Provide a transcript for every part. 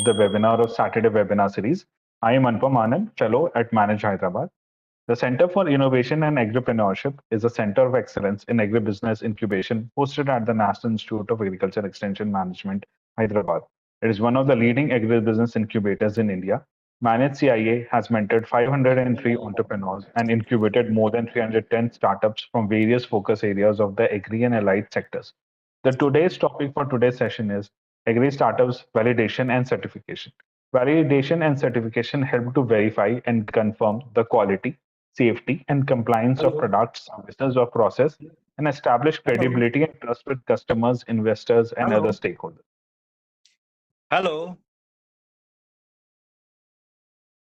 the webinar of Saturday webinar series. I am Anupam Anand, Fellow at Manage Hyderabad. The Center for Innovation and Agripreneurship is a center of excellence in agribusiness incubation hosted at the National Institute of Agriculture Extension Management, Hyderabad. It is one of the leading agribusiness incubators in India. Manage CIA has mentored 503 entrepreneurs and incubated more than 310 startups from various focus areas of the agri and allied sectors. The today's topic for today's session is Agri-Startups Validation and Certification. Validation and certification help to verify and confirm the quality, safety, and compliance of products, services, or process, and establish credibility and trust with customers, investors, and other stakeholders. Hello.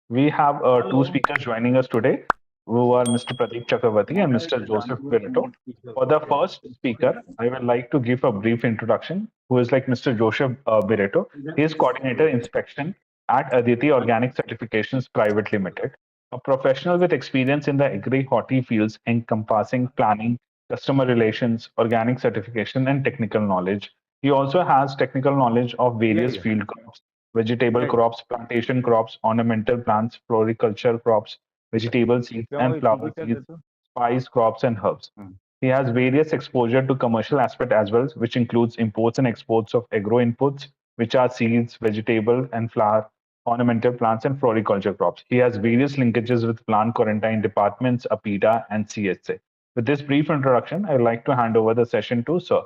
We have two speakers joining us today, who are Mr. Pradeep Chakravarti and Mr. Joseph Virito. For the first speaker, I would like to give a brief introduction, who is like Mr. Joseph Virito. He is Coordinator Inspection at Aditi Organic Certifications Private Limited, a professional with experience in the agri-horti fields encompassing planning, customer relations, organic certification, and technical knowledge. He also has technical knowledge of various field crops, vegetable crops, plantation crops, ornamental plants, floriculture crops, vegetable seeds and flower seeds, spice crops and herbs. He has various exposure to commercial aspect as well, which includes imports and exports of agro inputs, which are seeds, vegetable and flower, ornamental plants and floriculture crops. He has various linkages with plant quarantine departments, APITA and CSA. With this brief introduction, I'd like to hand over the session to Sir.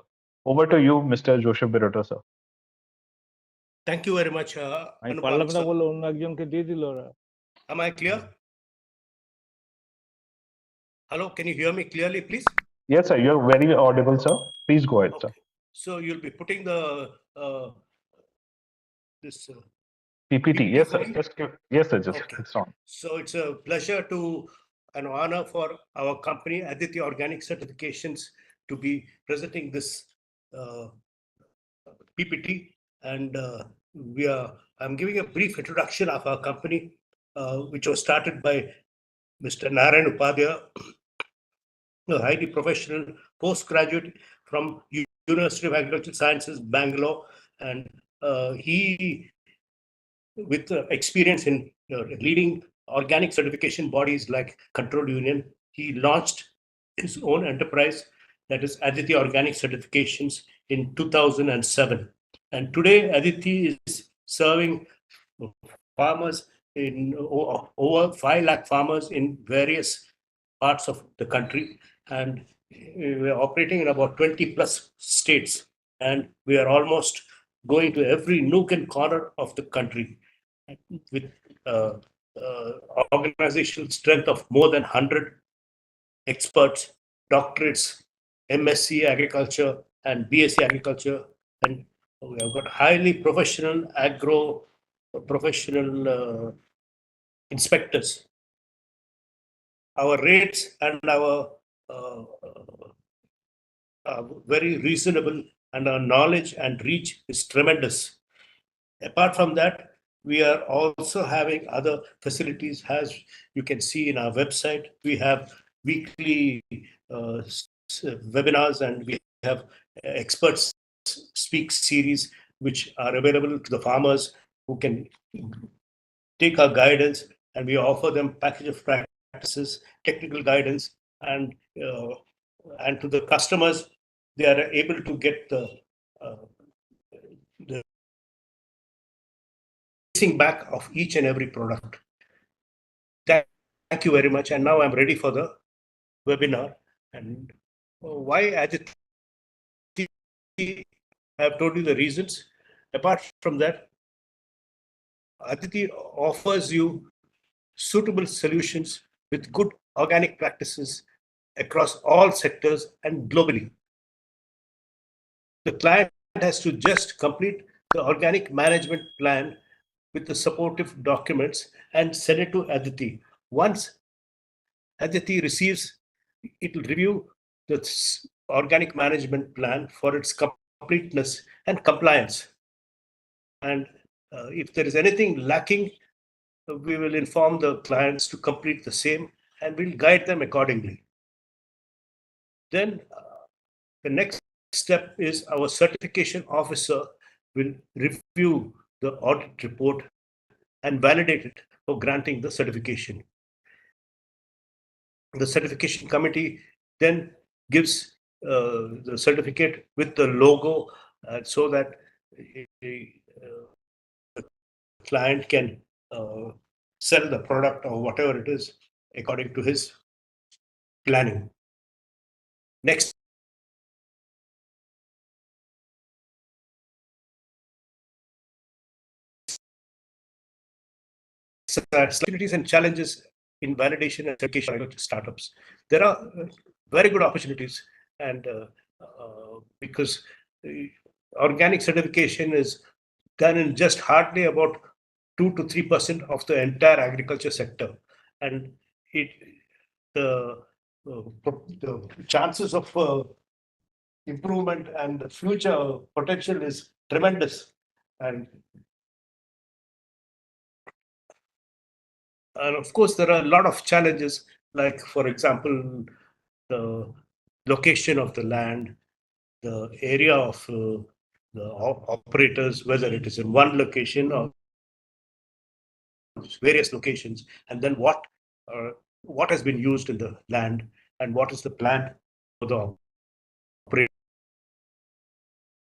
Over to you, Mr. Joseph Birotto, sir. Thank you very much. Am I clear? Hello, can you hear me clearly, please? Yes, sir. You're very audible, sir. Please go ahead, okay. Sir. So you'll be putting the this PPT. Yes, sir. Yes, sir. Just okay. It's on. So it's a pleasure to an honor for our company, Aditi Organic Certifications, to be presenting this PPT. And I'm giving a brief introduction of our company, which was started by Mr. Narayan Upadhyaya, a highly professional postgraduate from University of Agricultural Sciences, Bangalore, and he, with experience in leading organic certification bodies like Control Union, he launched his own enterprise, that is Aditi Organic Certifications, in 2007. And today, Aditi is serving farmers in over 5 lakh farmers in various parts of the country. And we are operating in about 20 plus states. And we are almost going to every nook and corner of the country with organizational strength of more than 100 experts, doctorates, MSc Agriculture and BSc Agriculture. And we have got highly professional professional inspectors. Our rates and our very reasonable, and our knowledge and reach is tremendous. Apart from that, we are also having other facilities. As you can see in our website, we have weekly webinars, and we have experts speak series which are available to the farmers who can take our guidance, and we offer them package of practices, technical guidance, and to the customers, they are able to get the back of each and every product. Thank you very much. And now I'm ready for the webinar. And why Aditi? I have told you the reasons. Apart from that, Aditi offers you suitable solutions with good organic practices across all sectors and globally. The client has to just complete the organic management plan with the supportive documents and send it to Aditi. Once Aditi receives, it will review the organic management plan for its completeness and compliance. And if there is anything lacking, we will inform the clients to complete the same, and we'll guide them accordingly. Then the next step is our certification officer will review the audit report and validate it for granting the certification. The certification committee then gives the certificate with the logo so that the client can sell the product or whatever it is according to his planning. Next. Opportunities and challenges in validation and certification of startups. There are very good opportunities, and because organic certification is done in just hardly about 2 to 3% of the entire agriculture sector, and the chances of improvement and future potential is tremendous. And of course, there are a lot of challenges, like, for example, the location of the land, the area of the operators, whether it is in one location or various locations, and then what has been used in the land, and what is the plan for the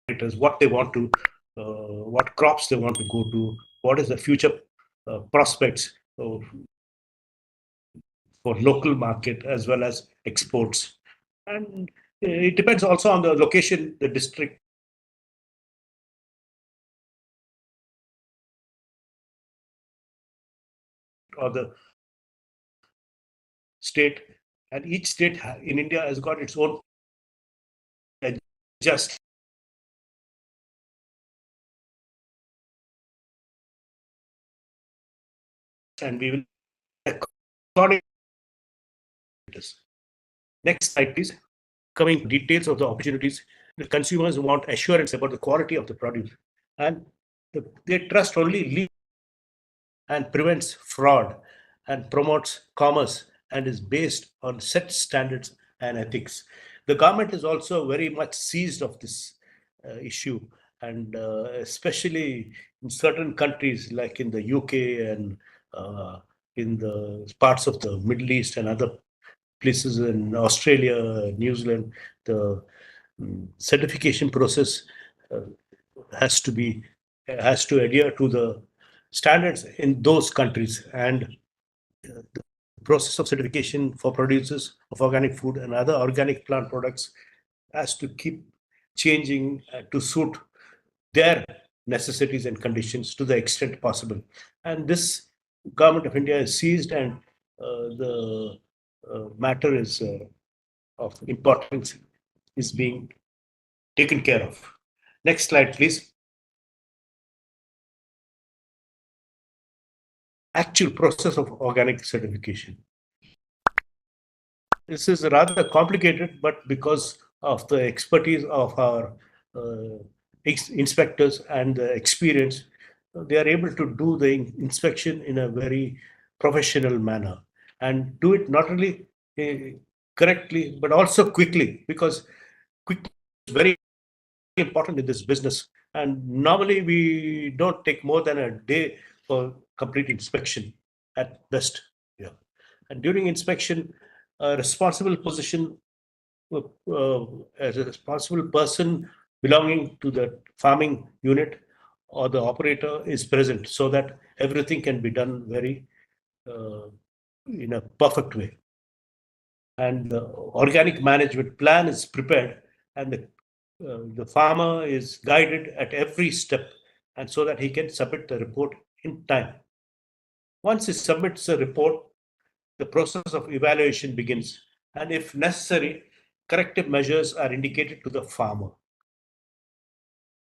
operators, what they want to, what crops they want to go to, what is the future prospects for local market as well as exports. And it depends also on the location, the district, or the state, and each state in India has got its own adjust. And we will according to this. Next slide, please. Coming to details of the opportunities, the consumers want assurance about the quality of the produce, and they trust only legal and prevents fraud and promotes commerce and is based on set standards and ethics. The government is also very much seized of this issue, and especially in certain countries like in the UK and in the parts of the Middle East and other places in Australia, New Zealand, the certification process has to adhere to the standards in those countries, and the process of certification for producers of organic food and other organic plant products has to keep changing to suit their necessities and conditions to the extent possible. And this government of India is seized, and the matter is of importance is being taken care of. Next slide, please. Actual process of organic certification. This is rather complicated, but because of the expertise of our inspectors and the experience, they are able to do the inspection in a very professional manner and do it not only correctly, but also quickly, because quick is very important in this business. And normally we don't take more than a day for complete inspection at best. Yeah. And during inspection, a responsible position, as a responsible person belonging to the farming unit or the operator is present, so that everything can be done very in a perfect way. And the organic management plan is prepared, and the farmer is guided at every step, and so that he can submit the report in time. Once he submits a report, the process of evaluation begins, and if necessary, corrective measures are indicated to the farmer.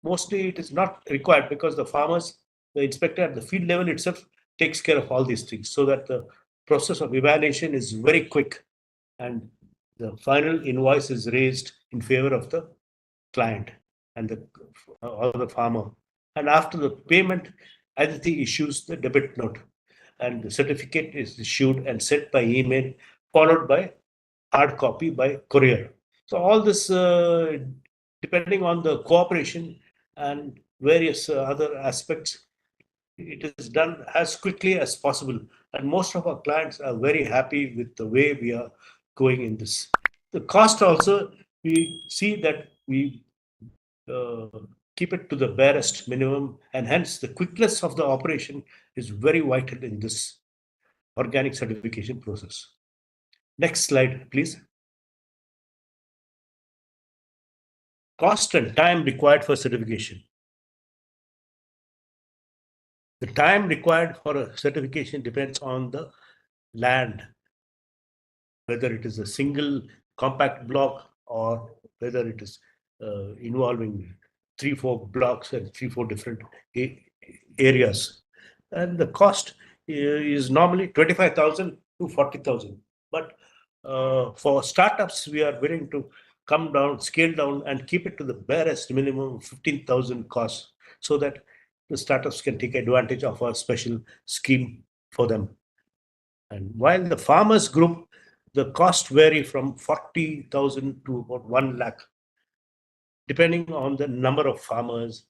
Mostly it is not required, because the inspector at the field level itself takes care of all these things, so that the process of evaluation is very quick, and the final invoice is raised in favor of the client and the farmer. And after the payment, entity issues the debit note, and the certificate is issued and sent by email, followed by hard copy by courier. So all this, depending on the cooperation and various other aspects, it is done as quickly as possible. And most of our clients are very happy with the way we are going in this. The cost also, we see that we keep it to the barest minimum, and hence the quickness of the operation is very vital in this organic certification process. Next slide, please. Cost and time required for certification. The time required for a certification depends on the land, whether it is a single compact block or whether it is involving 3-4 blocks and 3-4 different areas. And the cost is normally 25,000 to 40,000. But for startups, we are willing to come down, scale down, and keep it to the barest minimum 15,000 costs, so that the startups can take advantage of our special scheme for them. And while the farmers group, the cost vary from 40,000 to about 1 lakh, depending on the number of farmers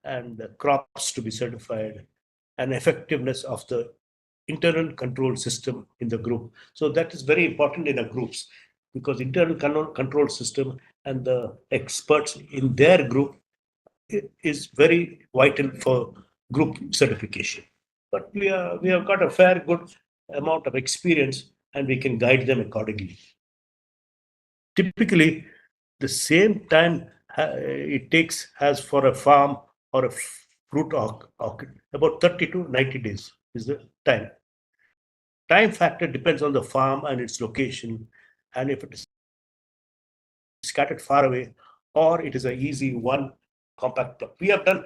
and the crops to be certified and effectiveness of the internal control system in the group. So that is very important in our groups, because internal control system and the experts in their group is very vital for group certification. But we have got a fair good amount of experience, and we can guide them accordingly. Typically, the same time it takes as for a farm or a fruit orchid, about 30 to 90 days is the time. Time factor depends on the farm and its location, and if it is scattered far away or it is an easy one compact crop. We have done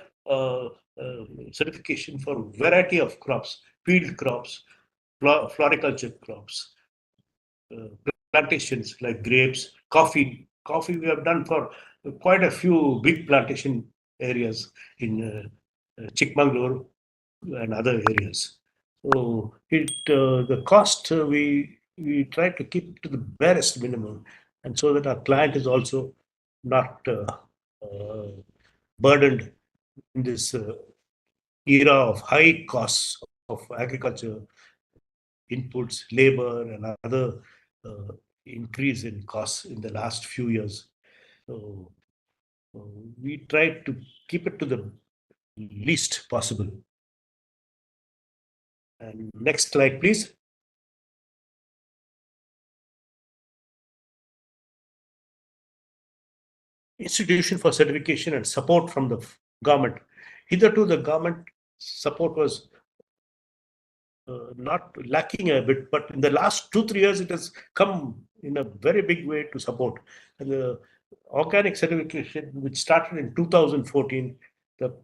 certification for variety of crops, field crops, floriculture crops, plantations like grapes, coffee. Coffee we have done for quite a few big plantation areas in Chikmagalur and other areas. So the cost we try to keep to the barest minimum, and so that our client is also not burdened in this era of high costs of agriculture inputs, labor, and other increase in costs in the last few years. So we try to keep it to the least possible. And next slide, please. Institution for certification and support from the government. Hitherto, the government support was not lacking a bit, but in the last 2-3 years, it has come in a very big way to support. And the organic certification, which started in 2014, the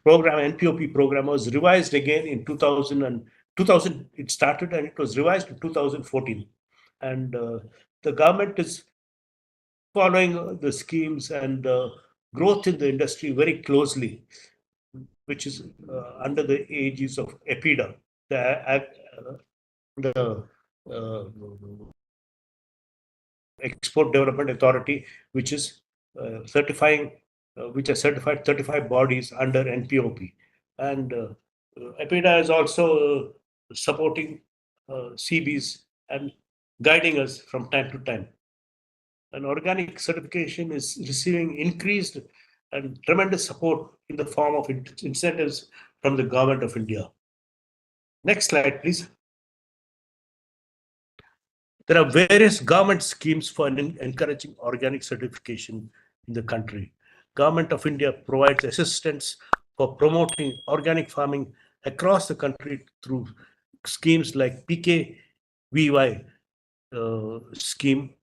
program, NPOP program, was revised again in 2000 it started, and it was revised in 2014. And the government is following the schemes and growth in the industry very closely, which is under the aegis of APIDA, the Export Development Authority, which is certifying, which has certified 35 bodies under NPOP. And APIDA is also supporting CBs and guiding us from time to time. And organic certification is receiving increased and tremendous support in the form of incentives from the government of India. Next slide, please. There are various government schemes for encouraging organic certification in the country. Government of India provides assistance for promoting organic farming across the country through schemes like PKVY scheme.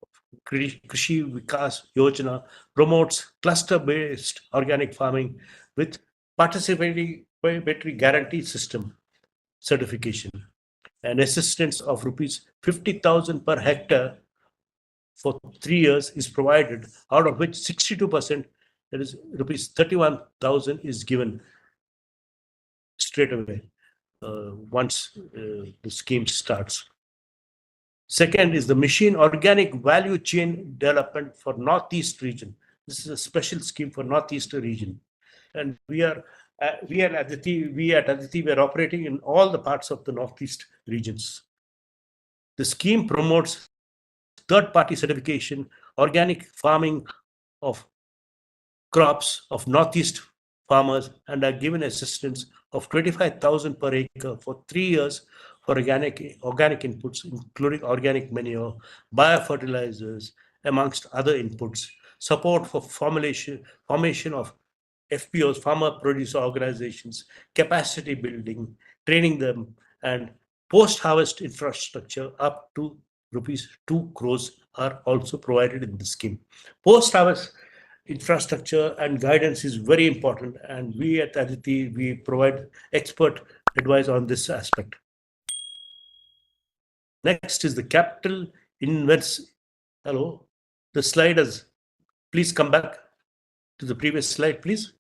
Krishi Vikas Yojana promotes cluster-based organic farming with participatory guarantee system certification, and assistance of rupees 50,000 per hectare for 3 years is provided, out of which 62%, that is rupees 31,000, is given straight away once the scheme starts. Second is the machine organic value chain development for Northeast region. This is a special scheme for Northeast region. And we are we at Aditi, we are operating in all the parts of the Northeast regions. The scheme promotes third-party certification, organic farming of crops of Northeast farmers, and are given assistance of 25,000 per acre for 3 years for organic inputs, including organic manure, biofertilizers, amongst other inputs, support for formation of FPOs, farmer producer organizations, capacity building, training them, and post-harvest infrastructure up to rupees 2 crores are also provided in the scheme. Post-harvest infrastructure and guidance is very important, and we at Aditi, we provide expert advice on this aspect. Next is the capital invest. Hello, the slide is, please come back to the previous slide, please.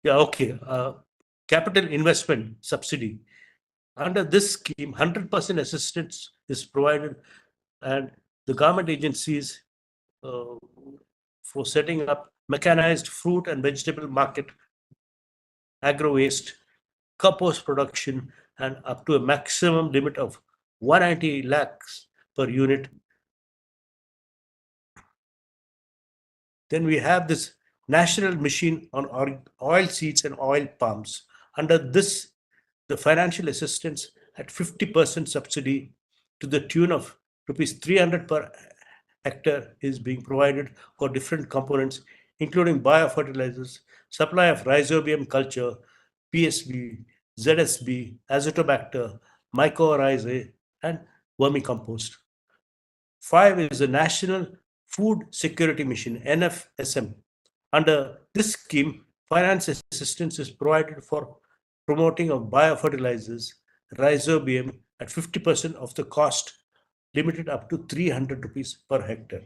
Yeah, okay. Capital investment subsidy. Under this scheme, 100% assistance is provided, and the government agencies for setting up mechanized fruit and vegetable market, agro waste, compost production, and up to a maximum limit of 190 lakhs per unit. Then we have this national mission on oil seeds and oil palms. Under this, the financial assistance at 50% subsidy to the tune of rupees 300 per hectare is being provided for different components, including biofertilizers, supply of rhizobium culture, PSB, ZSB, azotobacter, mycorrhizae, and vermicompost. 5 is the National Food Security Mission, NFSM. Under this scheme, finance assistance is provided for promoting of biofertilizers, rhizobium at 50% of the cost, limited up to 300 rupees per hectare.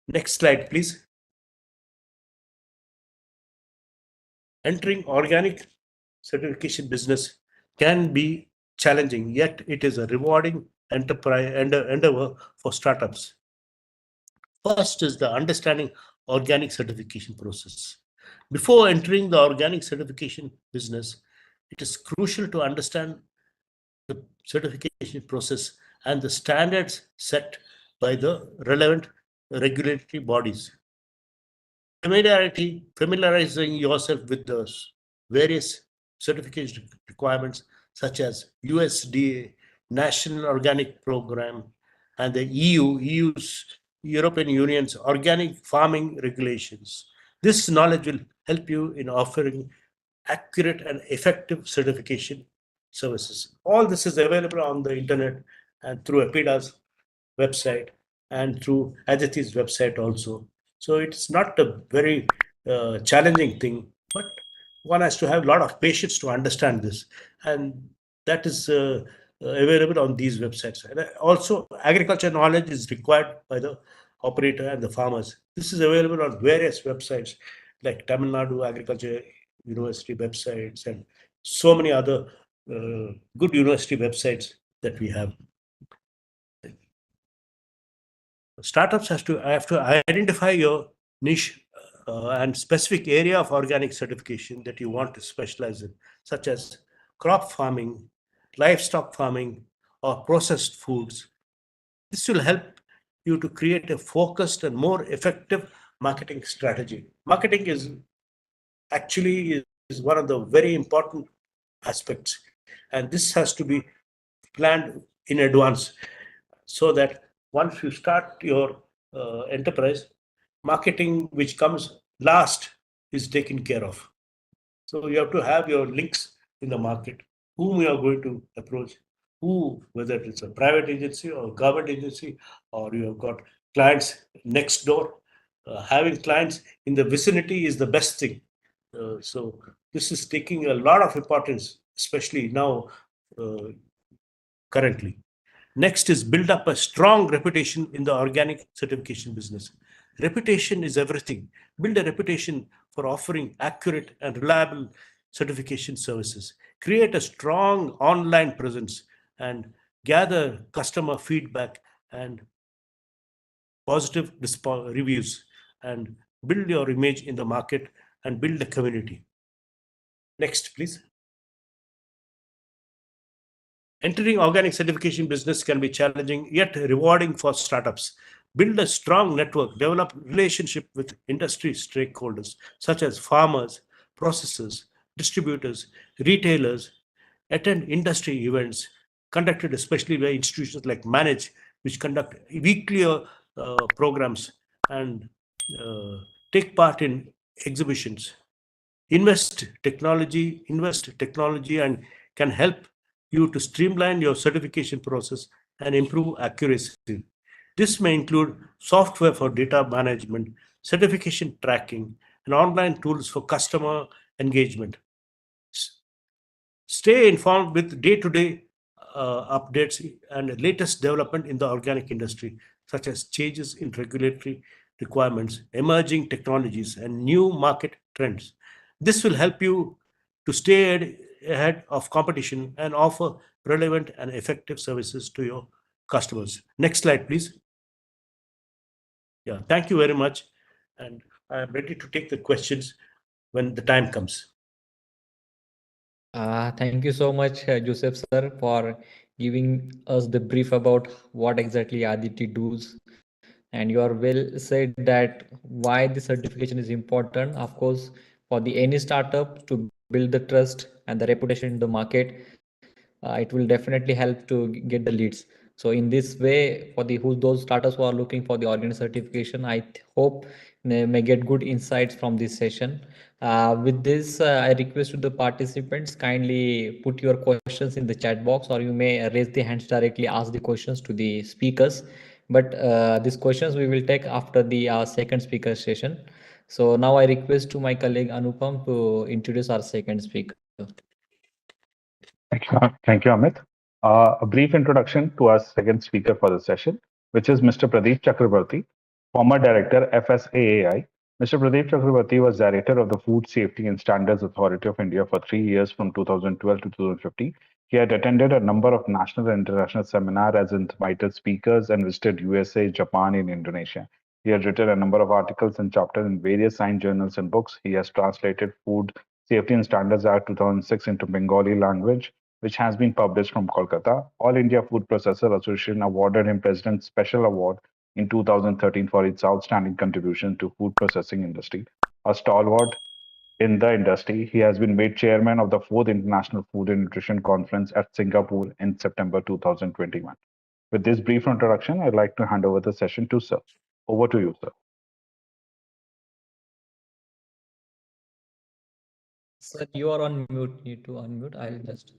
Next slide, please. Entering organic certification business can be challenging, yet it is a rewarding endeavor for startups. First is the understanding organic certification process. Before entering the organic certification business, it is crucial to understand the certification process and the standards set by the relevant regulatory bodies. Familiarizing yourself with the various certification requirements such as USDA, National Organic Program, and the EU's European Union's organic farming regulations. This knowledge will help you in offering accurate and effective certification services. All this is available on the internet and through APIDA's website and through Aditi's website also. So it's not a very challenging thing, but one has to have a lot of patience to understand this, and that is available on these websites. And also, agriculture knowledge is required by the operator and the farmers. This is available on various websites like Tamil Nadu Agriculture University websites and so many other good university websites that we have. Startups have to identify your niche and specific area of organic certification that you want to specialize in, such as crop farming, livestock farming, or processed foods. This will help you to create a focused and more effective marketing strategy. Marketing is actually one of the very important aspects, and this has to be planned in advance so that once you start your enterprise, marketing, which comes last, is taken care of. So you have to have your links in the market, whom you are going to approach, whether it's a private agency or government agency, or you have got clients next door. Having clients in the vicinity is the best thing. So this is taking a lot of importance, especially now, currently. Next is build up a strong reputation in the organic certification business. Reputation is everything. Build a reputation for offering accurate and reliable certification services. Create a strong online presence and gather customer feedback and positive reviews, and build your image in the market and build a community. Next, please. Entering organic certification business can be challenging yet rewarding for startups. Build a strong network, develop relationship with industry stakeholders such as farmers, processors, distributors, retailers, attend industry events conducted especially by institutions like Manage, which conduct weekly programs and take part in exhibitions. Invest technology and can help you to streamline your certification process and improve accuracy. This may include software for data management, certification tracking, and online tools for customer engagement. Stay informed with day-to-day updates and latest development in the organic industry, such as changes in regulatory requirements, emerging technologies, and new market trends. This will help you to stay ahead of competition and offer relevant and effective services to your customers. Next slide, please. Yeah, thank you very much. And I am ready to take the questions when the time comes. Thank you so much, Joseph sir, for giving us the brief about what exactly Aditi does. And you are well said that why the certification is important. Of course, for the any startup to build the trust and the reputation in the market, it will definitely help to get the leads. So in this way, for the those startups who are looking for the organic certification, I hope they may get good insights from this session. With this, I request to the participants kindly put your questions in the chat box, or you may raise the hands directly, ask the questions to the speakers. But these questions we will take after the second speaker session. So now I request to my colleague Anupam to introduce our second speaker. Thank you, Amit. A brief introduction to our second speaker for the session, which is Mr. Pradeep Chakrabarti, former director, FSAAI. Mr. Pradeep Chakrabarti was director of the Food Safety and Standards Authority of India for 3 years from 2012 to 2015. He had attended a number of national and international seminars as invited speakers and visited USA, Japan, and Indonesia. He has written a number of articles and chapters in various science journals and books. He has translated Food Safety and Standards Act 2006 into Bengali language, which has been published from Kolkata. All India Food Processor Association awarded him President's Special Award in 2013 for its outstanding contribution to food processing industry. A stalwart in the industry, he has been made chairman of the 4th International Food and Nutrition Conference at Singapore in September 2021. With this brief introduction, I'd like to hand over the session to Sir. Over to you, Sir. Sir, you are on mute. Need to unmute. I'll just.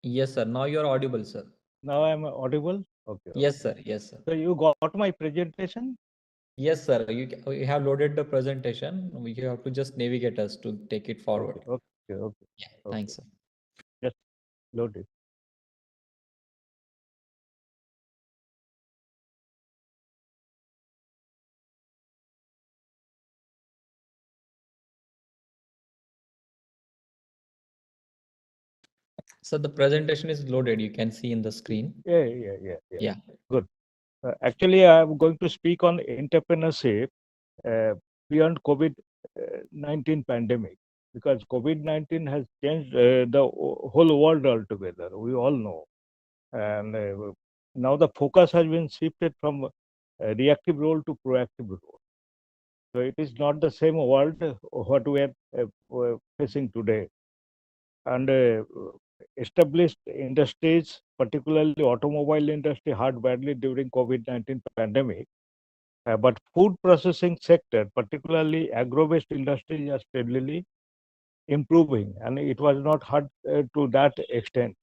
Yes, sir. Now you are audible, sir. Now I'm audible? Okay. Yes, sir. Yes, sir. So you got my presentation? Yes, sir. You have loaded the presentation. You have to just navigate us to take it forward. Okay. Yeah, thanks, sir. Just load it. So the presentation is loaded. You can see in the screen. Yeah. Yeah. Good. Actually, I'm going to speak on entrepreneurship beyond COVID-19 pandemic, because COVID-19 has changed the whole world altogether. We all know. And now the focus has been shifted from a reactive role to proactive role. So it is not the same world what we are facing today. And established industries, particularly automobile industry, hurt badly during COVID-19 pandemic. But food processing sector, particularly agro-based industry, are steadily improving, and it was not hurt to that extent.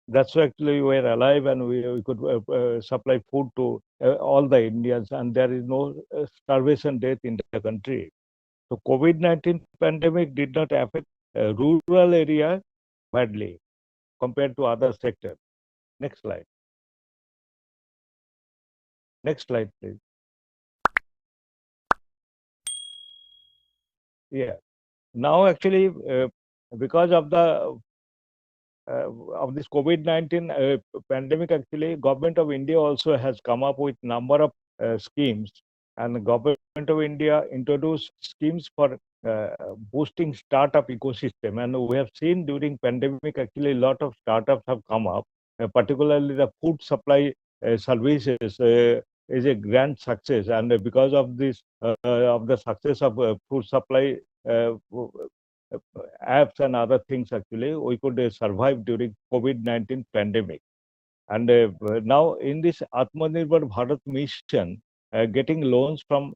That's why actually we were alive, and we could supply food to all the Indians, and there is no starvation death in the country. So COVID-19 pandemic did not affect rural area badly compared to other sectors. Next slide. Next slide, please. Yeah. Now, actually, because of the of this COVID-19 pandemic, actually, Government of India also has come up with number of schemes and the government of India introduced schemes for boosting startup ecosystem. And we have seen during pandemic, actually, a lot of startups have come up, particularly the food supply services is a grand success. And because of this, of the success of food supply apps and other things, actually, we could survive during COVID-19 pandemic. And now in this Atmanirbhar Bharat mission, getting loans from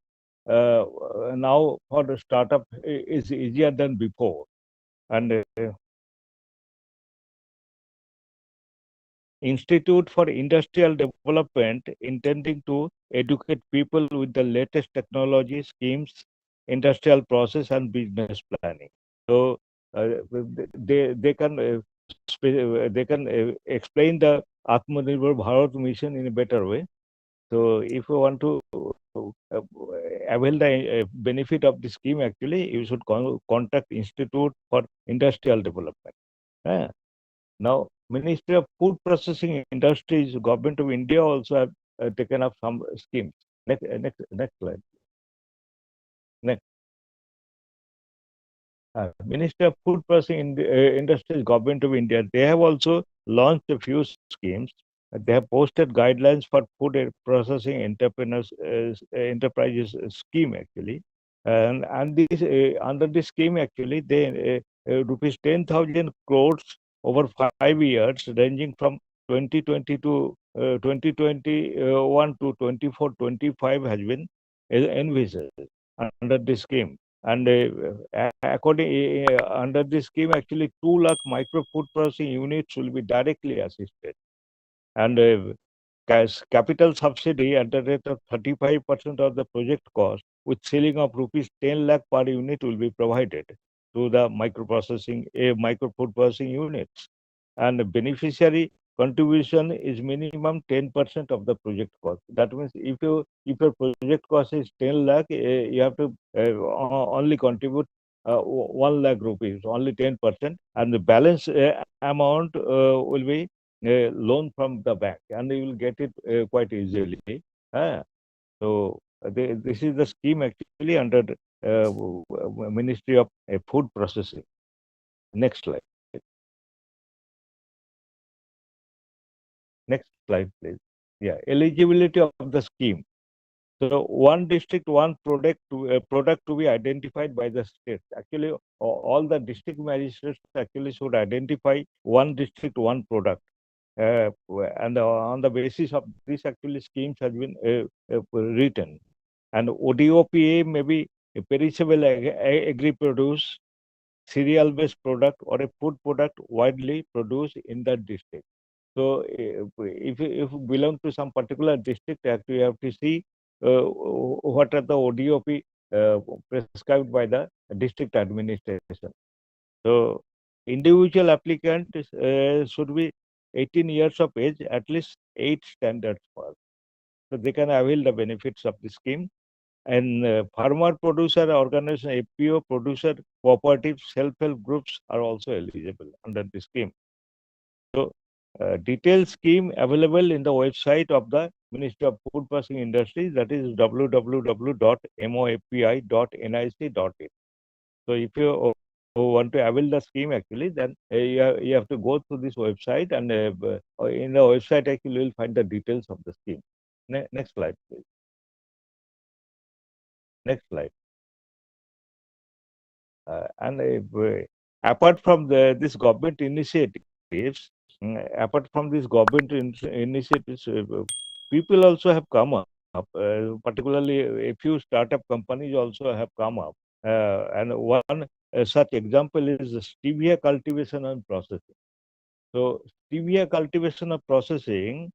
now for the startup is easier than before. And Institute for Industrial Development intending to educate people with the latest technology schemes, industrial process and business planning. So they can explain the Atmanirbhar Bharat mission in a better way. So if you want to avail the benefit of the scheme, actually, you should contact Institute for Industrial Development. Now, Ministry of Food Processing Industries, Government of India also have taken up some schemes. Next slide. Next. Ministry of Food Processing Industries, Government of India, they have also launched a few schemes. They have posted guidelines for food processing entrepreneurs enterprises scheme, actually, and this under this scheme, actually, they rupees 10,000 crores over 5 years, ranging from 2020 to 2021 to 24-25 has been envisaged under this scheme. And according under this scheme, actually, 2 lakh micro food processing units will be directly assisted. And capital subsidy at the rate of 35% of the project cost, with ceiling of rupees 10 lakh per unit, will be provided to the micro food processing units. And the beneficiary contribution is minimum 10% of the project cost. That means if your project cost is 10 lakh, you have to only contribute 1 lakh rupees, only 10%, and the balance amount will be loan from the bank, and you will get it quite easily. So this is the scheme, actually, under Ministry of Food Processing. Next slide. Next slide, please. Yeah, eligibility of the scheme. So one district, one product to be identified by the state. Actually, all the district magistrates actually should identify one district, one product. And on the basis of this, actually, schemes have been written. And ODOPA may be a perishable agri-produce, cereal-based product, or a food product widely produced in that district. So if you belong to some particular district, you have to see what are the ODOP prescribed by the district administration. So individual applicant should be 18 years of age, at least 8 standards pass. So they can avail the benefits of the scheme. And farmer producer organization, FPO, producer cooperative, self-help groups are also eligible under the scheme. So detailed scheme available in the website of the Ministry of Food Processing Industries, that is www.mofi.nic.in. So if you want to avail the scheme, actually, then you have to go to this website, and in the website, actually, you will find the details of the scheme. Next slide, please. Next slide. Apart from this government initiatives, apart from these government initiatives, people also have come up, particularly a few startup companies also have come up. And one such example is stevia cultivation and processing. So stevia cultivation and processing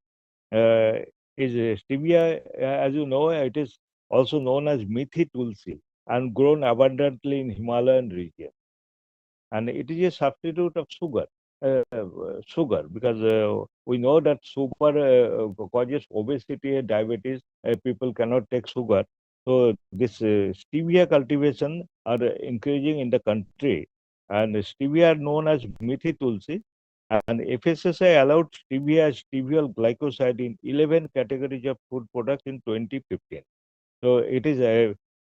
is stevia, as you know, it is also known as methi tulsi, and grown abundantly in Himalayan region. And it is a substitute of sugar. Because we know that sugar causes obesity and diabetes. People cannot take sugar. So this stevia cultivation are increasing in the country, and stevia are known as methi tulsi. And FSSAI allowed stevia as steviol glycoside in 11 categories of food products in 2015. So it is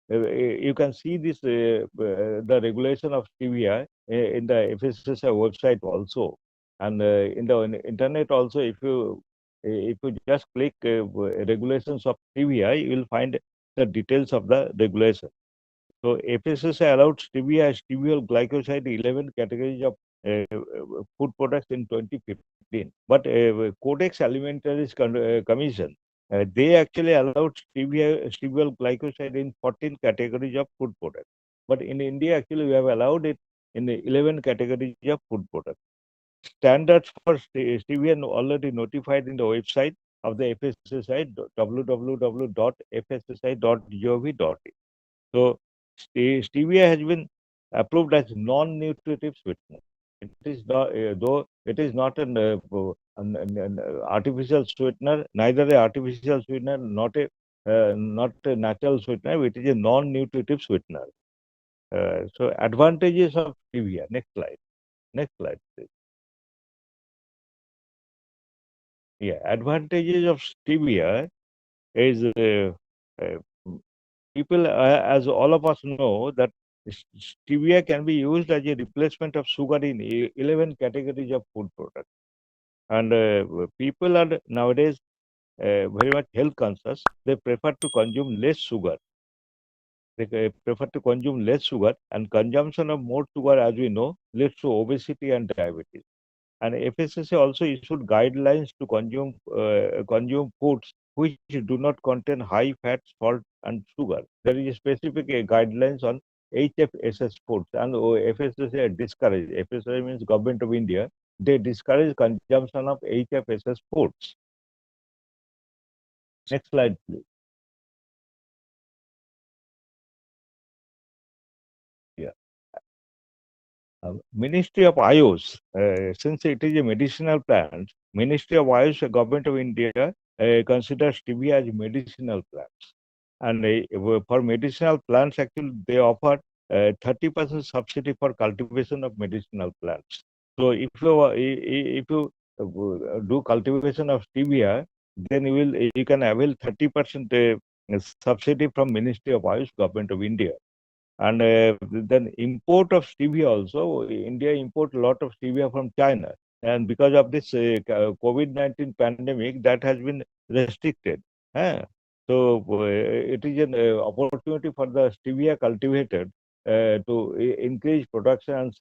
you can see this the regulation of stevia in the FSSAI website also, and in the internet also. If you just click regulations of stevia, you will find the details of the regulation. So FSSAI allowed stevia as steviol glycoside 11 categories of food products in 2015. But Codex Alimentarius Commission, they actually allowed steviol glycoside in 14 categories of food products. But in India, actually, we have allowed it in 11 categories of food products. Standards for stevia already notified in the website of the FSSAI, www.fssi.gov.in. So stevia has been approved as non-nutritive sweetener. It is not, though it is not an artificial sweetener, neither a artificial sweetener, not a natural sweetener. It is a non-nutritive sweetener. So advantages of stevia. Next slide. Next slide, please. Yeah, advantages of stevia is uh, people, as all of us know, that stevia can be used as a replacement of sugar in 11 categories of food products. And people are nowadays very much health conscious. They prefer to consume less sugar. They prefer to consume less sugar, and consumption of more sugar, as we know, leads to obesity and diabetes. And FSSAI also issued guidelines to consume foods which do not contain high fat, salt, and sugar. There is a specific guidelines on HFSS foods, and FSSAI discourage. FSSAI means Government of India. They discourage consumption of HFSS foods. Next slide, please. Yeah. Ministry of IOs, since it is a medicinal plant, Ministry of IOs, Government of India, considers stevia as medicinal plants. And for medicinal plants, actually, they offer 30% subsidy for cultivation of medicinal plants. So if you do cultivation of stevia, then you can avail 30% subsidy from Ministry of IOs, Government of India. And then import of stevia also, India import a lot of stevia from China. And because of this COVID-19 pandemic, that has been restricted. So it is an opportunity for the stevia cultivator to increase production and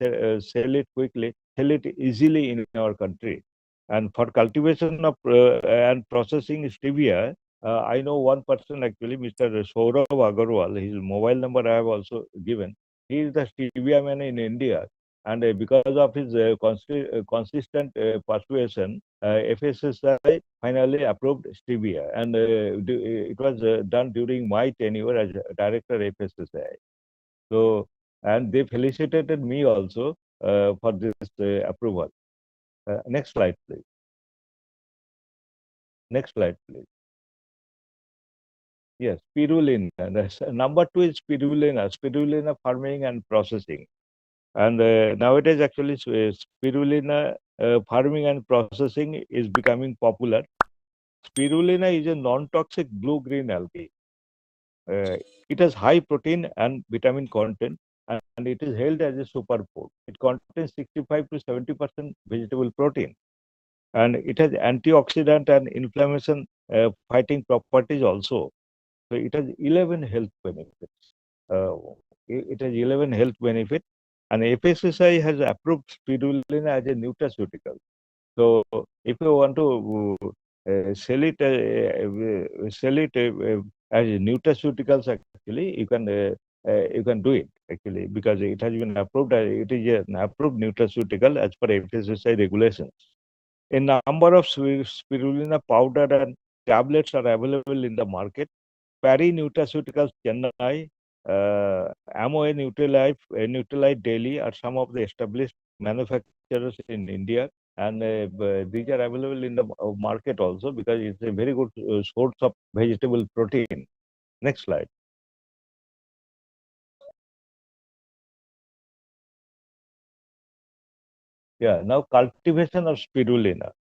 sell it quickly, sell it easily in our country. And for cultivation of and processing stevia, I know one person actually, Mr. Saurav Agarwal. His mobile number I have also given. He is the stevia man in India, and because of his consistent persuasion, FSSAI finally approved stevia, and it was done during my tenure as director FSSAI. So, and they felicitated me also for this approval. Next slide, please. Next slide, please. Yes, spirulina. Number two is spirulina farming and processing. And nowadays, actually, spirulina farming and processing is becoming popular. Spirulina is a non-toxic blue-green algae. It has high protein and vitamin content, and it is held as a superfood. It contains 65 to 70% vegetable protein, and it has antioxidant and inflammation fighting properties also. So it has 11 health benefits. It has 11 health benefits, and FSSAI has approved spirulina as a nutraceutical. So if you want to sell it as nutraceuticals, actually, you can do it actually, because it has been approved. It is an approved nutraceutical as per FSSAI regulations. A number of spirulina powder and tablets are available in the market. Pari Nutraceuticals Chennai, Amoe Nutrilite Daily are some of the established manufacturers in India, and these are available in the market also, because it's a very good source of vegetable protein. Next slide. Yeah, now cultivation of spirulina.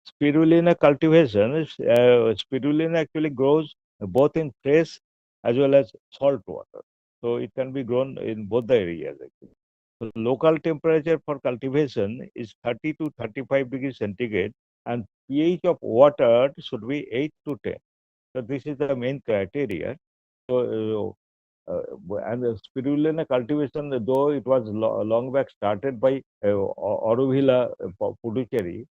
Spirulina cultivation, spirulina actually grows both in fresh as well as salt water. So it can be grown in both the areas actually. So local temperature for cultivation is 30 to 35 degrees centigrade, and pH of water should be 8 to 10. So this is the main criteria. So and the spirulina cultivation, though it was long back started by Aurovilla, Puducherry,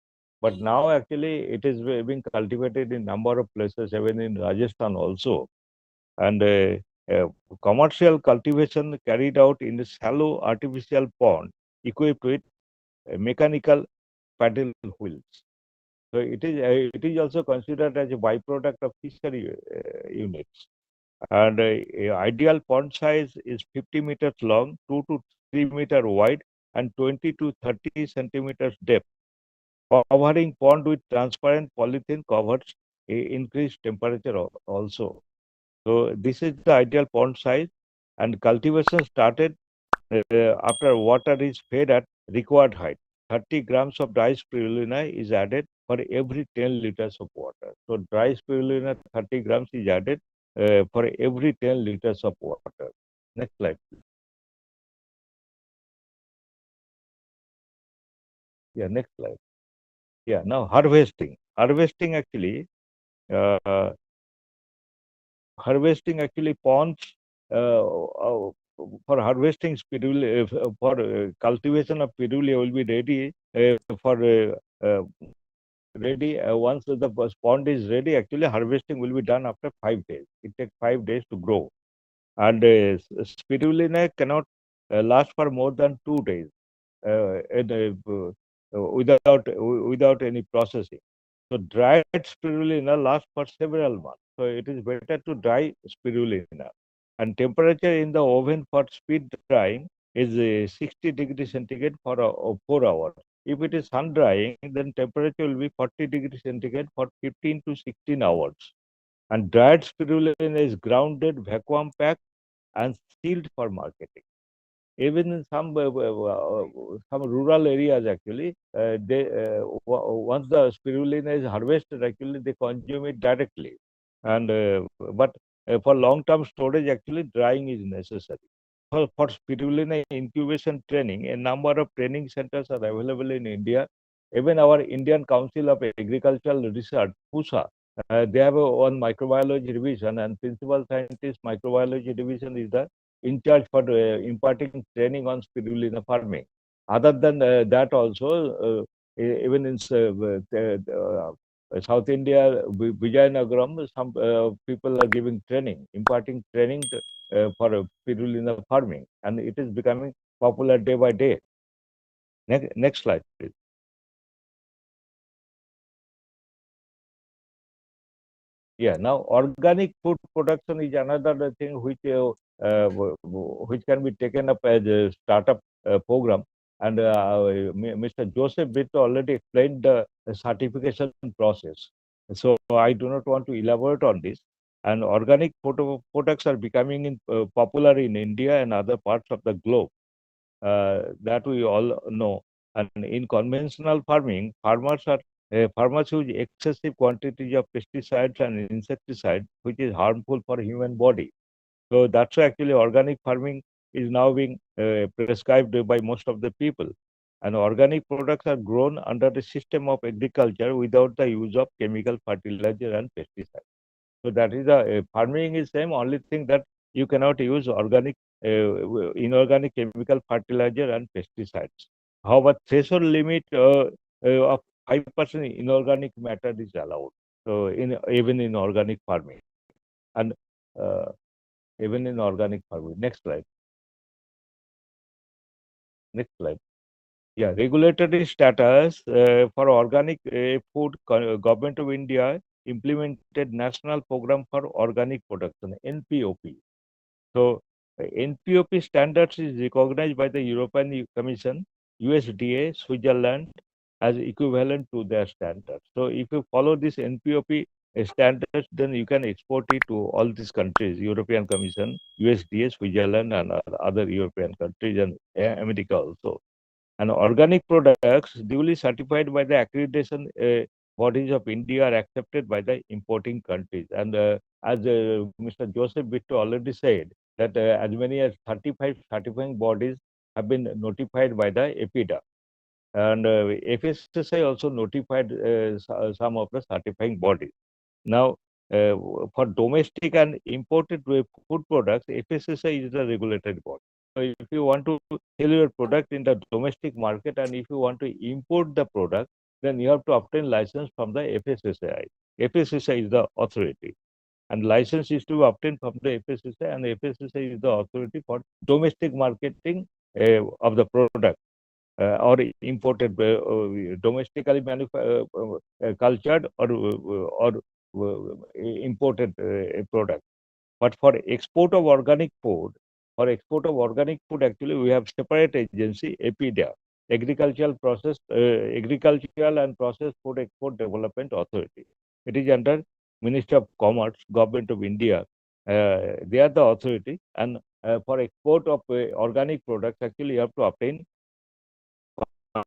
but now actually it is being cultivated in number of places, even in Rajasthan also. And commercial cultivation carried out in a shallow artificial pond equipped with mechanical paddle wheels. So it is also considered as a byproduct of fishery units. And ideal pond size is 50 meters long, 2 to 3 meter wide, and 20 to 30 centimeters depth. Covering pond with transparent polythene covers increased temperature also. So this is the ideal pond size, and cultivation started after water is fed at required height. 30 grams of dry spirulina is added for every 10 liters of water. So dry spirulina 30 grams is added for every 10 liters of water. Next slide. Yeah, next slide. Yeah, now harvesting. Uh, harvesting actually ponds for harvesting spirulina, for cultivation of spirulina will be ready for ready. Once the pond is ready, actually harvesting will be done after 5 days. It takes 5 days to grow. And spirulina cannot last for more than 2 days without any processing. So dried spirulina lasts for several months. So it is better to dry spirulina. And temperature in the oven for speed drying is 60 degrees centigrade for 4 hours. If it is sun drying, then temperature will be 40 degrees centigrade for 15 to 16 hours. And dried spirulina is grounded, vacuum packed, and sealed for marketing. Even in some rural areas, actually, once the spirulina is harvested, actually they consume it directly. And but for long-term storage, actually drying is necessary. For spirulina incubation training, a number of training centers are available in India. Even our Indian Council of Agricultural Research, PUSA, they have one microbiology division, and principal scientist microbiology division is the in charge for imparting training on spirulina farming. Other than that, also even in South India, Vijayanagaram, some people are giving training, imparting training for spirulina farming, and it is becoming popular day by day. Next slide, please. Yeah, now organic food production is another thing which can be taken up as a startup program. And Mr. Joseph Brito already explained the certification process. So I do not want to elaborate on this. And organic products are becoming popular in India and other parts of the globe. That we all know. And in conventional farming, farmers use excessive quantities of pesticides and insecticides, which is harmful for human body. So that's why actually organic farming is now being prescribed by most of the people. And organic products are grown under the system of agriculture without the use of chemical fertilizer and pesticides. So that is the farming is same. Only thing that you cannot use inorganic chemical fertilizer and pesticides. However, threshold limit of 5% inorganic matter is allowed. So even in organic farming, and even in organic farming. Next slide. Next slide. Yeah, regulatory status for organic food. Government of India implemented National Program for Organic Production (NPOP). So NPOP standards is recognized by the European Commission, USDA, Switzerland as equivalent to their standards. So if you follow this NPOP standards, then you can export it to all these countries, European Commission, USDA, Switzerland, and other European countries, and America also. And organic products duly certified by the accreditation bodies of India are accepted by the importing countries. And as Mr. Joseph Bitto already said, that as many as 35 certifying bodies have been notified by the APIDA. And FSSI also notified some of the certifying bodies. Now, for domestic and imported food products, FSSI is the regulatory body. So if you want to sell your product in the domestic market and if you want to import the product, then you have to obtain license from the FSSAI. FSSAI is the authority. And license is to be obtained from the FSSAI, and FSSAI is the authority for domestic marketing of the product. Or imported, domestically cultured or imported product. But for export of organic food, actually we have separate agency, APIDA, Agricultural and Processed Food Export Development Authority. It is under Ministry of Commerce, Government of India. They are the authority, and for export of organic products, actually you have to obtain by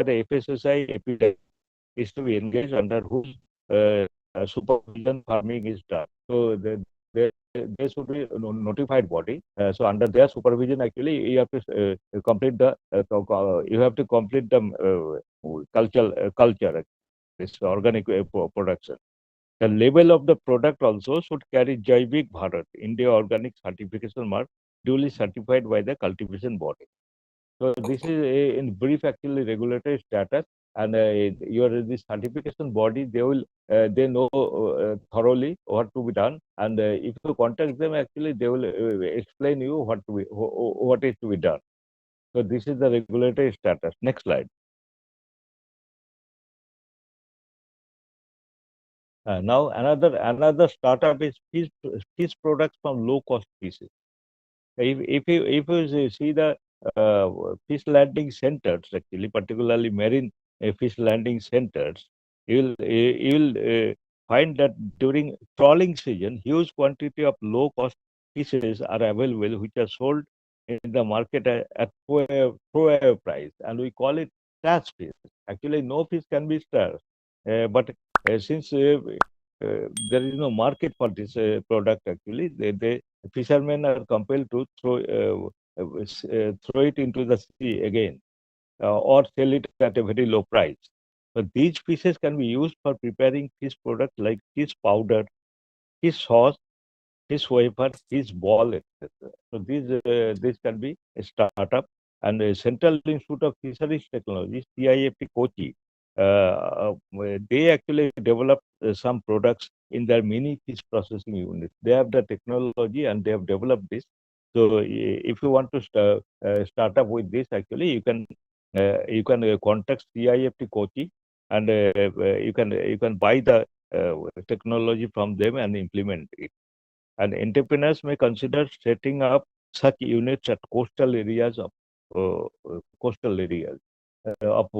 the FSSI. APTITUDE is to be engaged under whose supervision farming is done. So they should be a notified body. So under their supervision, actually, you have to complete the culture, this organic production. The label of the product also should carry Jaivik Bharat, India Organic Certification Mark, duly certified by the cultivation body. So this is in brief actually regulatory status, and this certification body, they know thoroughly what to be done, and if you contact them, actually they will explain you what is to be done. So this is the regulatory status. Next slide. Now another startup is fish products from low cost fishes. If you see the fish landing centers, actually, particularly marine fish landing centers, you will find that during trawling season, huge quantity of low-cost fishes are available, which are sold in the market at throwaway price, and we call it trash fish. Actually, no fish can be scarce, but since there is no market for this product, actually, they fishermen are compelled to throw it into the sea again or sell it at a very low price. So these fishes can be used for preparing fish products like fish powder, fish sauce, fish wafer, fish ball, etc. So these can be a startup, and a Central Institute of Fisheries Technology, CIFT Kochi, they actually developed some products in their mini fish processing unit. They have the technology and they have developed this. So if you want to start up with this, actually you can contact CIFT Kochi, and you can buy the technology from them and implement it. And entrepreneurs may consider setting up such units at coastal areas of coastal areas of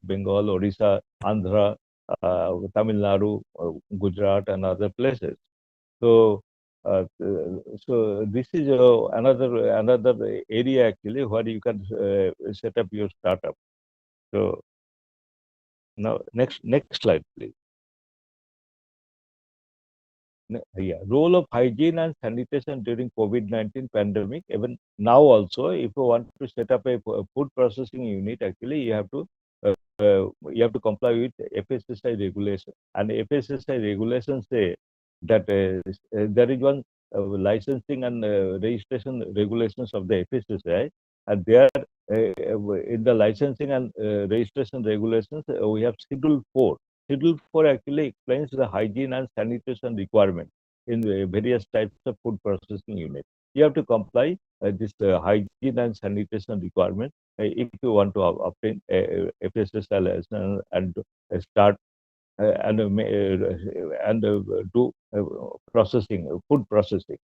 Bengal, Odisha, Andhra, Tamil Nadu, Gujarat, and other places. So, this is another area actually where you can set up your startup. So now next slide, please. Yeah, role of hygiene and sanitation during COVID-19 pandemic. Even now also, if you want to set up a food processing unit, actually you have to comply with FSSI regulation. And FSSI regulations say that there is one licensing and registration regulations of the FSSI, and there in the licensing and registration regulations we have Schedule 4. Schedule 4 actually explains the hygiene and sanitation requirement in various types of food processing units. You have to comply this hygiene and sanitation requirement if you want to obtain FSSI license and start and do processing, food processing.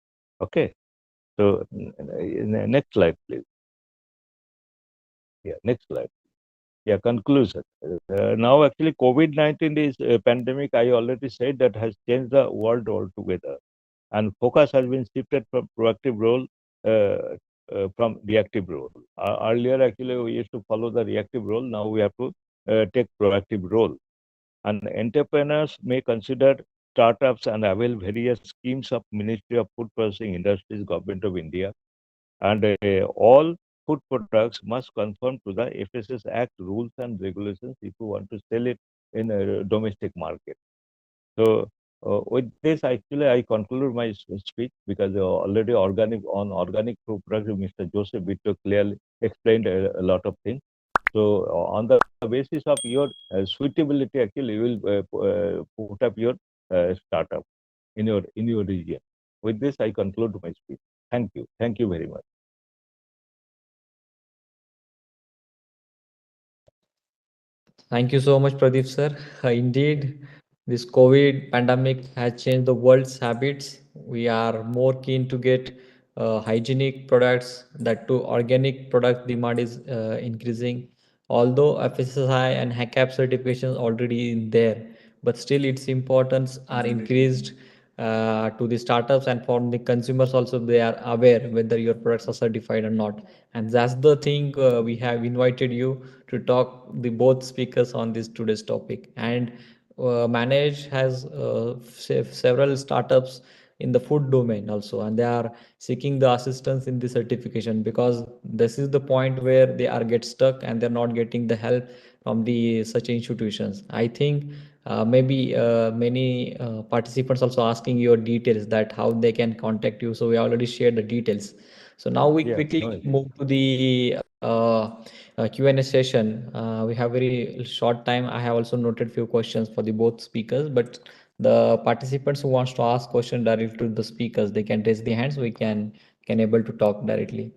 Okay. So next slide, please. Yeah, next slide. Yeah, conclusion. Now, actually, COVID-19 is a pandemic, I already said, that has changed the world altogether. And focus has been shifted from proactive role from reactive role. Earlier, actually, we used to follow the reactive role. Now we have to take proactive role. And entrepreneurs may consider startups and avail various schemes of Ministry of Food Processing Industries, Government of India. And all food products must conform to the FSS Act rules and regulations if you want to sell it in a domestic market. So with this, actually, I conclude my speech because already organic food products, Mr. Joseph Vito clearly explained a lot of things. So on the basis of your suitability, actually, you will put up your startup in your region. With this, I conclude my speech. Thank you. Thank you very much. Thank you so much, Pradeep sir. Indeed, this COVID pandemic has changed the world's habits. We are more keen to get hygienic products. That too, organic product demand is increasing. Although FSSI and HACCP certifications already in there, but still its importance are increased to the startups and for the consumers also. They are aware whether your products are certified or not, and that's the thing we have invited you to talk the both speakers on this today's topic. And Manage has several startups in the food domain also, and they are seeking the assistance in the certification, because this is the point where they are get stuck and they're not getting the help from the such institutions. I think maybe many participants also asking your details, that how they can contact you. So we already shared the details. So now we quickly move to the Q&A session. We have very short time. I have also noted few questions for the both speakers, but the participants who wants to ask question directly to the speakers, they can raise the hands. We can able to talk directly.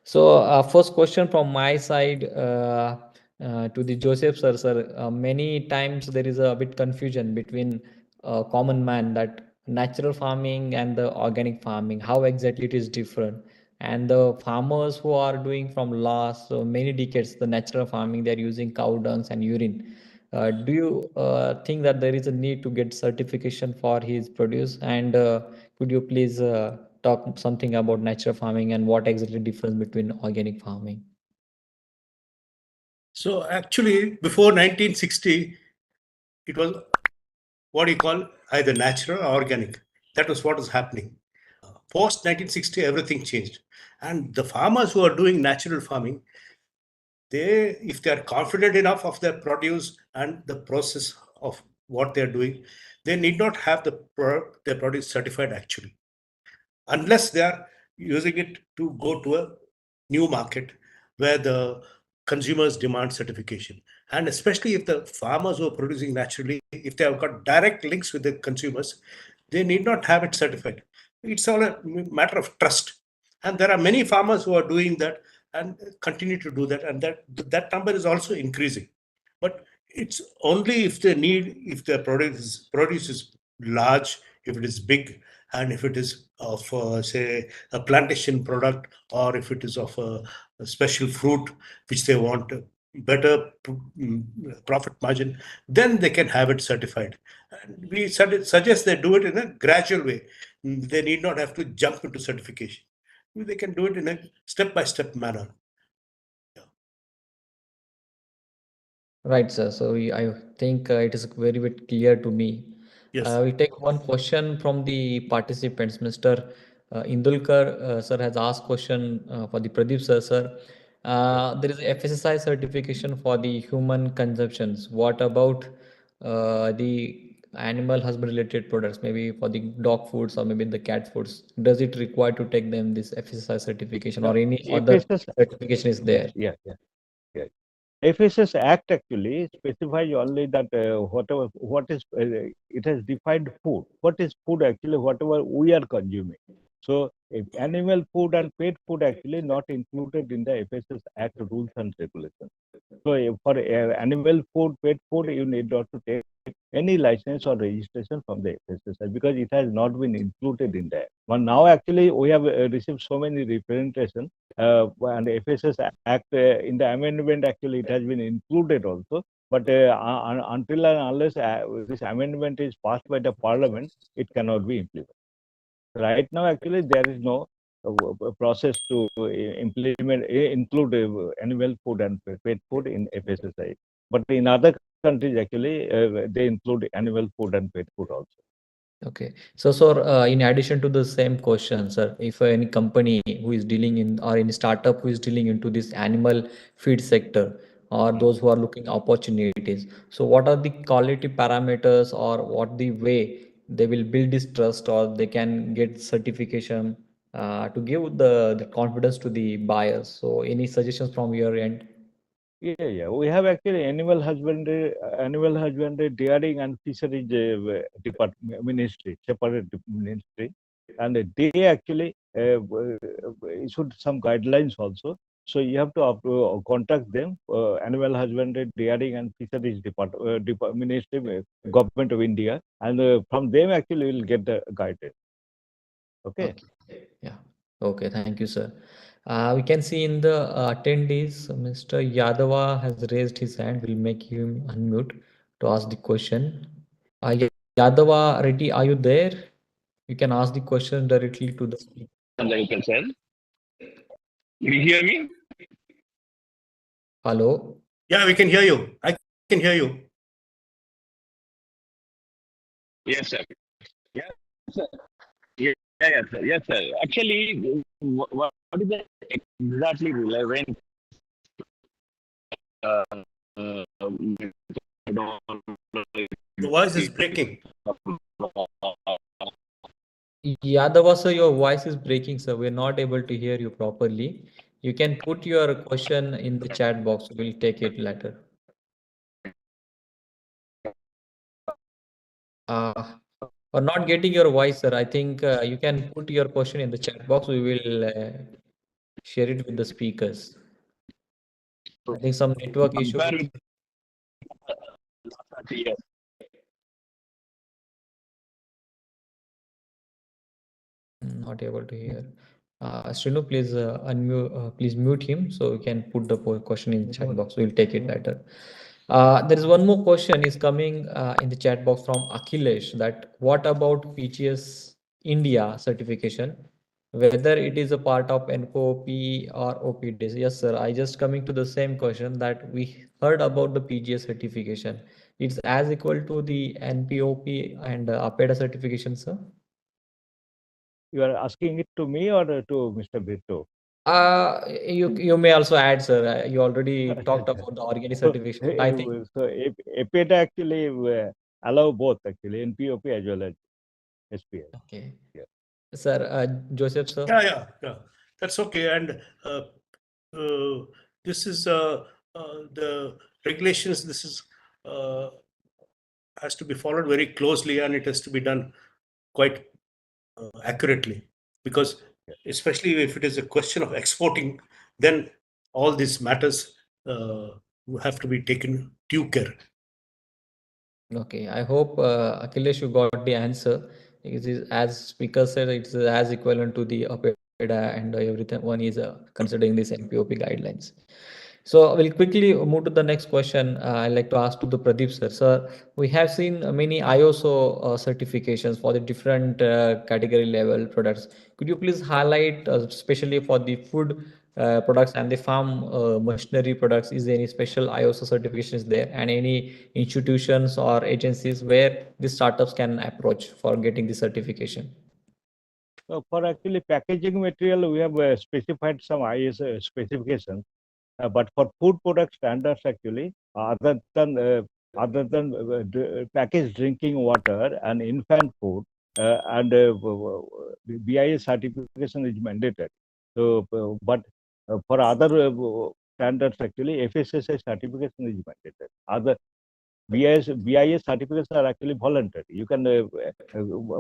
So first question from my side to the Joseph sir. Sir, many times there is a bit confusion between common man, that natural farming and the organic farming, how exactly it is different. And the farmers who are doing from last many decades the natural farming, they are using cow dungs and urine. Do you think that there is a need to get certification for his produce? And could you please talk something about natural farming and what exactly difference between organic farming? So actually, before 1960, it was what you call either natural or organic. That was what was happening. Post 1960, everything changed. And the farmers who are doing natural farming, if they are confident enough of their produce and the process of what they are doing, they need not have their produce certified actually, unless they are using it to go to a new market where the consumers demand certification. And especially if the farmers who are producing naturally, if they have got direct links with the consumers, they need not have it certified. It's all a matter of trust. And there are many farmers who are doing that and continue to do that. And that number is also increasing. But it's only if the produce is large, if it is big, and if it is of, say, a plantation product, or if it is of a special fruit which they want a better profit margin, then they can have it certified. And we suggest they do it in a gradual way. They need not have to jump into certification. They can do it in a step-by-step manner. Right, sir. So I think it is very bit clear to me. Yes. We take one question from the participants. Mr. Indulkar sir has asked question for the Pradeep sir. Sir, there is a FSSI certification for the human consumptions. What about the animal husband related products, maybe for the dog foods or maybe the cat foods? Does it require to take them this FSSI certification, or any other FSS, certification is there? yeah. FSS Act actually specifies only that it has defined food. What is food actually? Whatever we are consuming. So if animal food and pet food actually not included in the FSS Act rules and regulations. So for animal food, pet food, you need not to take any license or registration from the FSSI because it has not been included in there. But now actually we have received so many representations and the FSS Act in the amendment actually it has been included also. But until and unless this amendment is passed by the Parliament, it cannot be implemented. Right now actually there is no process to include animal food and pet food in FSSAI. But in other countries, actually, they include animal food and pet food also. Okay. So, sir, in addition to the same question, sir, if any company who is dealing in or any startup who is dealing into this animal feed sector or those who are looking opportunities, so what are the quality parameters or what the way they will build this trust or they can get certification to give the confidence to the buyers? So, any suggestions from your end? Yeah. We have actually animal husbandry, dairying and fisheries department ministry, separate ministry, and they actually issued some guidelines also. So you have to contact them, animal husbandry, dairying and fisheries ministry, government of India, and from them actually we will get the guidance. Okay. Yeah. Okay. Thank you, sir. We can see in the attendees, Mr. Yadava has raised his hand. We'll make him unmute to ask the question. Yadava Reddy, are you there? You can ask the question directly to the speaker. Can you hear me? Hello. Yeah, we can hear you. I can hear you. Yes, sir. Yes, sir. Yes, sir. Yes, sir. Actually, what is the exactly relevant The voice is breaking. Yadava, sir, your voice is breaking, sir. We're not able to hear you properly. You can put your question in the chat box. We'll take it later. Or not getting your voice, sir. I think you can put your question in the chat box. We will share it with the speakers. I think some network issue. compare with 30 years? Not able to hear. Srinu, please unmute. Please mute him so we can put the question in the chat box. We'll take it later. There is one more question is coming in the chat box from Akhilesh that what about PGS India certification, whether it is a part of NCOP or OPDs? Yes, sir. I just coming to the same question that we heard about the PGS certification. It's as equal to the NPOP and APEDA certification, sir? You are asking it to me or to Mr. Brito? You may also add, sir. You already talked about the organic certification. I think So APTITUDE actually allow both actually NPOP as well as SPS. okay. Yeah. Sir, Joseph, sir. Yeah. That's okay. And this is the regulations. This is has to be followed very closely, and it has to be done quite accurately, because especially if it is a question of exporting, then all these matters have to be taken due care. Okay, I hope Akhilesh, you got the answer. It is as speaker said, it's as equivalent to the APEDA and everything. One is considering this NPOP guidelines. So we'll quickly move to the next question. I'd like to ask to the Pradeep sir. Sir, we have seen many ISO certifications for the different category level products. Could you please highlight, especially for the food products and the farm machinery products, is there any special ISO certifications there and any institutions or agencies where the startups can approach for getting the certification? For actually packaging material, we have specified some ISO specifications. But for food product standards, actually, other than packaged drinking water and infant food, and BIS certification is mandatory. So, but for other standards, actually, FSSAI certification is mandatory. Other BIS certificates are actually voluntary. You can,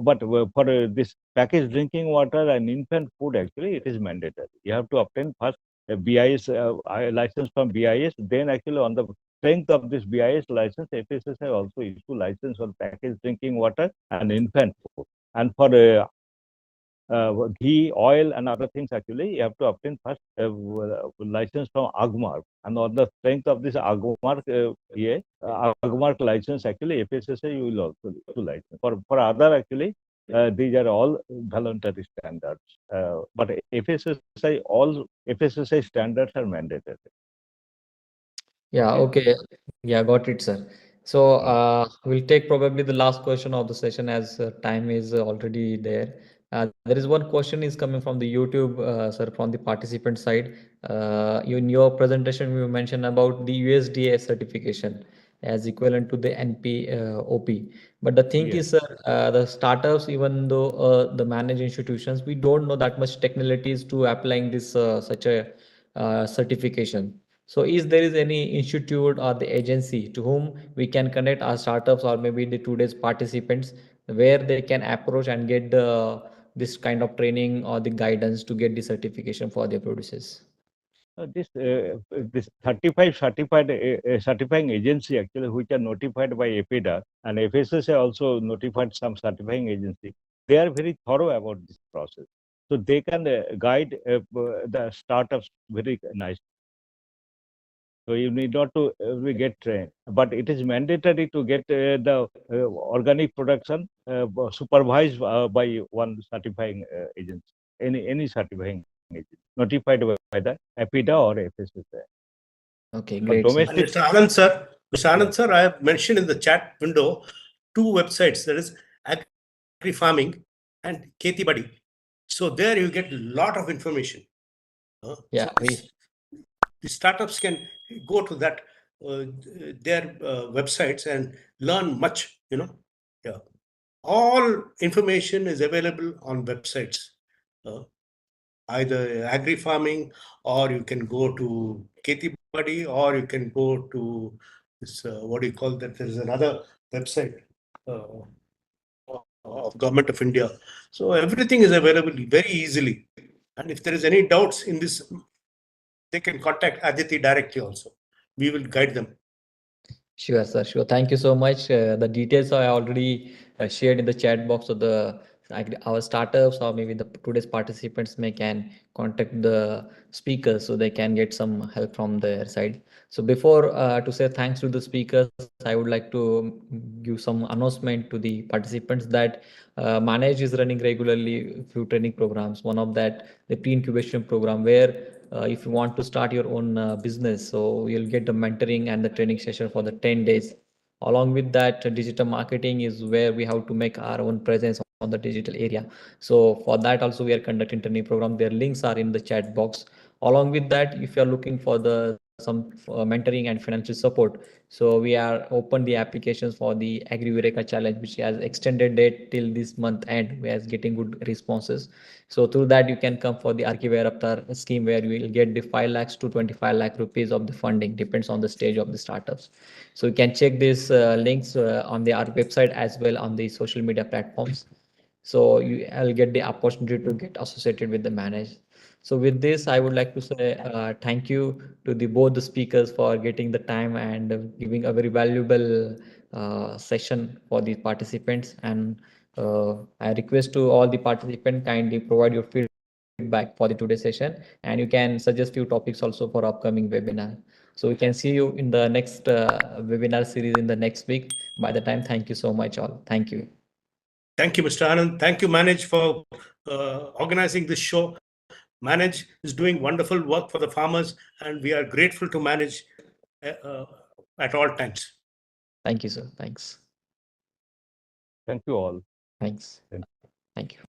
but for this packaged drinking water and infant food, actually, it is mandatory. You have to obtain first a BIS license from BIS. Then, actually, on the strength of this BIS license, FSSAI also issue license for packaged drinking water and infant food. And for ghee, oil, and other things, actually, you have to obtain first license from AGMARK. And on the strength of this AGMARK, AGMARK license, actually, FSSAI you will also issue license. For other, actually, These are all voluntary standards. But FSSI, all FSSI standards are mandatory. Yeah, Okay. okay. Yeah, got it, sir. So we'll take probably the last question of the session as time is already there. There is one question is coming from the YouTube, sir, from the participant side. In your presentation, you mentioned about the USDA certification as equivalent to the NP OP. But the thing Yes. is, sir, the startups, even though the managed institutions, we don't know that much technicalities to applying this such a certification. So is there is any institute or the agency to whom we can connect our startups or maybe the today's participants where they can approach and get the this kind of training or the guidance to get the certification for their produces? This 35 certified certifying agency actually which are notified by APIDA and FSSA also notified some certifying agency. They are very thorough about this process, so they can guide the startups very nicely. So you need not to get trained, but it is mandatory to get the organic production supervised by one certifying agency, any certifying agency notified by the APIDA or FSSA. Okay, But great, sir. And domestic, Mr. Anand, sir, Mr. Anand, sir, I have mentioned in the chat window two websites, that is Agri Farming and Kheti Badi. So there you get a lot of information. Yeah, So the startups can go to that their websites and learn much. Yeah, all information is available on websites, either agri farming, or you can go to Kheti Badi, or you can go to this what do you call that? There is another website of Government of India. So everything is available very easily. And if there is any doubts in this, they can contact Aditi directly also. We will guide them. sure, sir. Sure. Thank you so much. The details I already shared in the chat box of the our startups or maybe the today's participants may can contact the speakers so they can get some help from their side. So before to say thanks to the speakers, I would like to give some announcement to the participants that Manage is running regularly few training programs. One of that the pre-incubation program where if you want to start your own business, so you'll get the mentoring and the training session for the 10 days. Along with that, digital marketing is where we have to make our own presence on the digital area. So for that also we are conducting training program. Their links are in the chat box. Along with that, if you are looking for the some mentoring and financial support, so we are open the applications for the Agri challenge, which has extended date till this month end. We are getting good responses. So through that, you can come for the Agri-Startup scheme where you will get the 5 lakhs to 25 lakh rupees of the funding, depends on the stage of the startups. So you can check these links on the our website as well on the social media platforms. So I'll get the opportunity to get associated with the Manage. So with this, I would like to say thank you to the both the speakers for getting the time and giving a very valuable session for the participants. And I request to all the participants kindly provide your feedback for the today's session, and you can suggest few topics also for upcoming webinar. So we can see you in the next webinar series in the next week. By the time, thank you so much all. Thank you. Thank you, Mr. Anand. Thank you, Manage, for organizing this show. Manage is doing wonderful work for the farmers, and we are grateful to Manage at all times. Thank you, sir. Thanks. thank you all. Thanks. Thank Thank you.